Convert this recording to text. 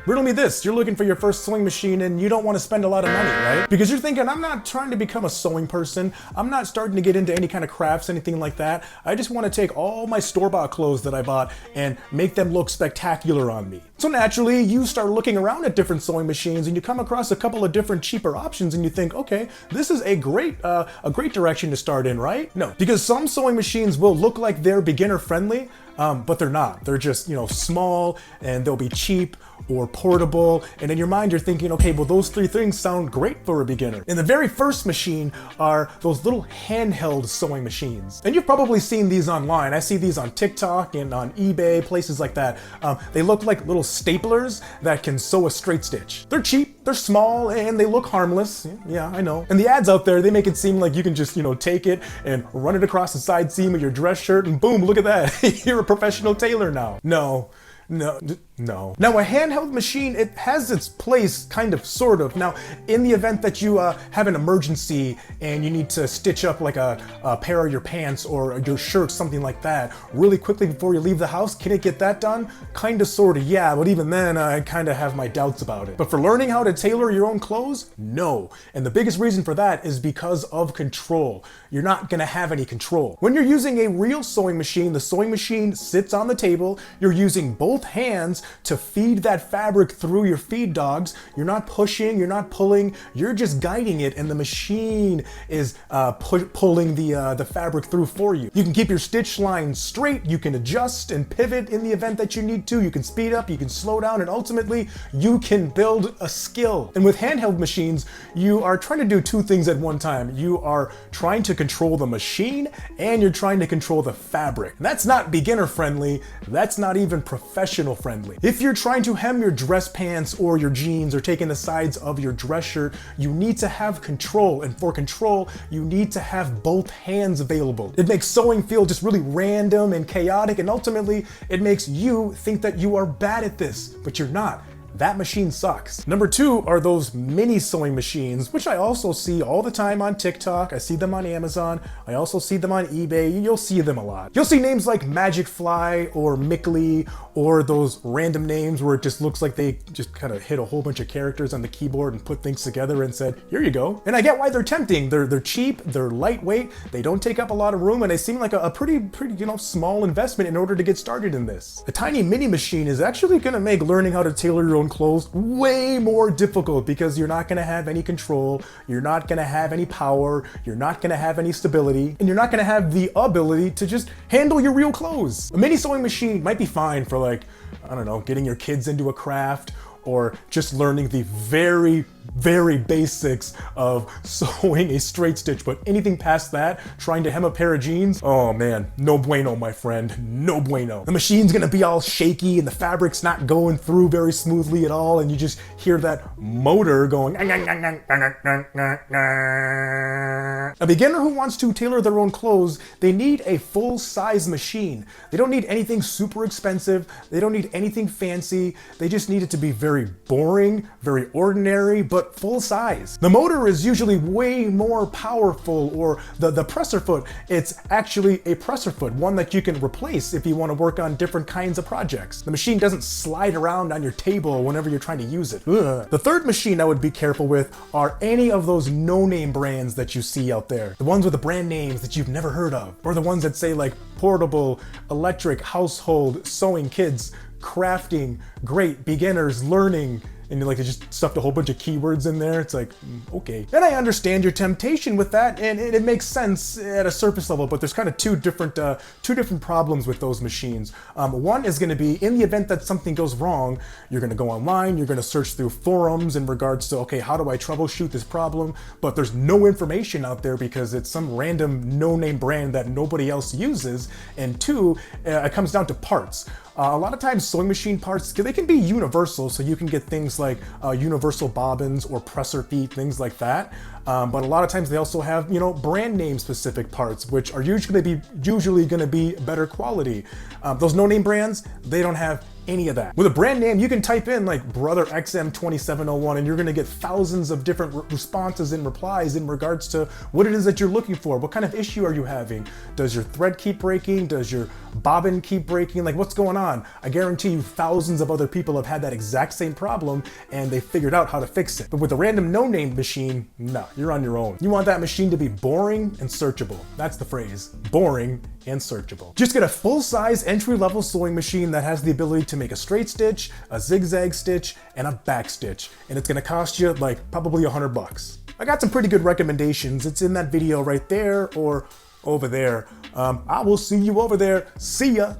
Riddle me this, you're looking for your first sewing machine and you don't want to spend a lot of money, right? Because you're thinking, I'm not trying to become a sewing person. I'm not starting to get into any kind of crafts, anything like that. I just want to take all my store-bought clothes that I bought and make them look spectacular on me. So naturally, you start looking around at different sewing machines and you come across a couple of different cheaper options and you think, okay, this is a great direction to start in, right? No, because some sewing machines will look like they're beginner friendly, but they're not. They're just, small and they'll be cheap or portable. And in your mind, you're thinking, okay, well, those three things sound great for a beginner. And the very first machine are those little handheld sewing machines. And you've probably seen these online. I see these on TikTok and on eBay, places like that. They look like little staplers that can sew a straight stitch. They're cheap, they're small, and they look harmless. Yeah, I know. And the ads out there, they make it seem like you can just, take it and run it across the side seam of your dress shirt and boom, look at that. You're a professional tailor now. No. Now a handheld machine, it has its place, kind of, sort of. Now, in the event that you have an emergency and you need to stitch up like a pair of your pants or your shirt, something like that, really quickly before you leave the house, can it get that done? Kinda, sorta, yeah, but even then, I kinda have my doubts about it. But for learning how to tailor your own clothes, no. And the biggest reason for that is because of control. You're not gonna have any control. When you're using a real sewing machine, the sewing machine sits on the table, you're using both hands to feed that fabric through your feed dogs. You're not pushing, you're not pulling, you're just guiding it, and the machine is pulling the fabric through for you. You can keep your stitch line straight, you can adjust and pivot in the event that you need to, you can speed up, you can slow down, and ultimately you can build a skill. And with handheld machines, you are trying to do two things at one time. You are trying to control the machine and you're trying to control the fabric. That's not beginner friendly, that's not even professional friendly. If you're trying to hem your dress pants or your jeans or taking the sides of your dress shirt, you need to have control, and for control, you need to have both hands available. It makes sewing feel just really random and chaotic, and ultimately, it makes you think that you are bad at this, but you're not. That machine sucks. Number two are those mini sewing machines, which I also see all the time on TikTok. I see them on Amazon. I also see them on eBay. You'll see them a lot. You'll see names like Magic Fly or Mickley or those random names where it just looks like they just kind of hit a whole bunch of characters on the keyboard and put things together and said, here you go. And I get why they're tempting. They're cheap, they're lightweight, they don't take up a lot of room, and they seem like a pretty small investment in order to get started in this. A tiny mini machine is actually gonna make learning how to tailor your own clothes way more difficult because you're not gonna have any control, you're not gonna have any power, you're not gonna have any stability, and you're not gonna have the ability to just handle your real clothes. A mini sewing machine might be fine for, like, I don't know, getting your kids into a craft or just learning the very basics of sewing a straight stitch, but anything past that, trying to hem a pair of jeans, oh man, no bueno, my friend, no bueno. The machine's gonna be all shaky and the fabric's not going through very smoothly at all, and you just hear that motor going. A beginner who wants to tailor their own clothes, they need a full-size machine. They don't need anything super expensive, they don't need anything fancy, they just need it to be very boring, very ordinary, but full size. The motor is usually way more powerful, or the presser foot, it's actually a presser foot, one that you can replace if you want to work on different kinds of projects. The machine doesn't slide around on your table whenever you're trying to use it. Ugh. The third machine I would be careful with are any of those no-name brands that you see out there. The ones with the brand names that you've never heard of, or the ones that say like portable, electric, household, sewing, kids, crafting, great, beginners, learning, and they just stuffed a whole bunch of keywords in there. It's like, okay. And I understand your temptation with that, and it makes sense at a surface level, but there's kind of two different problems with those machines. One is gonna be, in the event that something goes wrong, you're gonna go online, you're gonna search through forums in regards to, okay, how do I troubleshoot this problem? But there's no information out there because it's some random no-name brand that nobody else uses. And two, it comes down to parts. A lot of times sewing machine parts, they can be universal, so you can get things like universal bobbins or presser feet, things like that. But a lot of times they also have, brand name specific parts, which are usually gonna be better quality. Those no-name brands, they don't have any of that. With a brand name, you can type in like Brother XM2701 and you're gonna get thousands of different responses and replies in regards to what it is that you're looking for. What kind of issue are you having? Does your thread keep breaking? Does your bobbin keep breaking? Like, what's going on? I guarantee you thousands of other people have had that exact same problem and they figured out how to fix it. But with a random no-name machine, no, you're on your own. You want that machine to be boring and searchable. That's the phrase, boring and searchable. Just get a full-size entry-level sewing machine that has the ability to make a straight stitch, a zigzag stitch, and a back stitch. And it's gonna cost you like probably $100. I got some pretty good recommendations. It's in that video right there or over there. I will see you over there. See ya.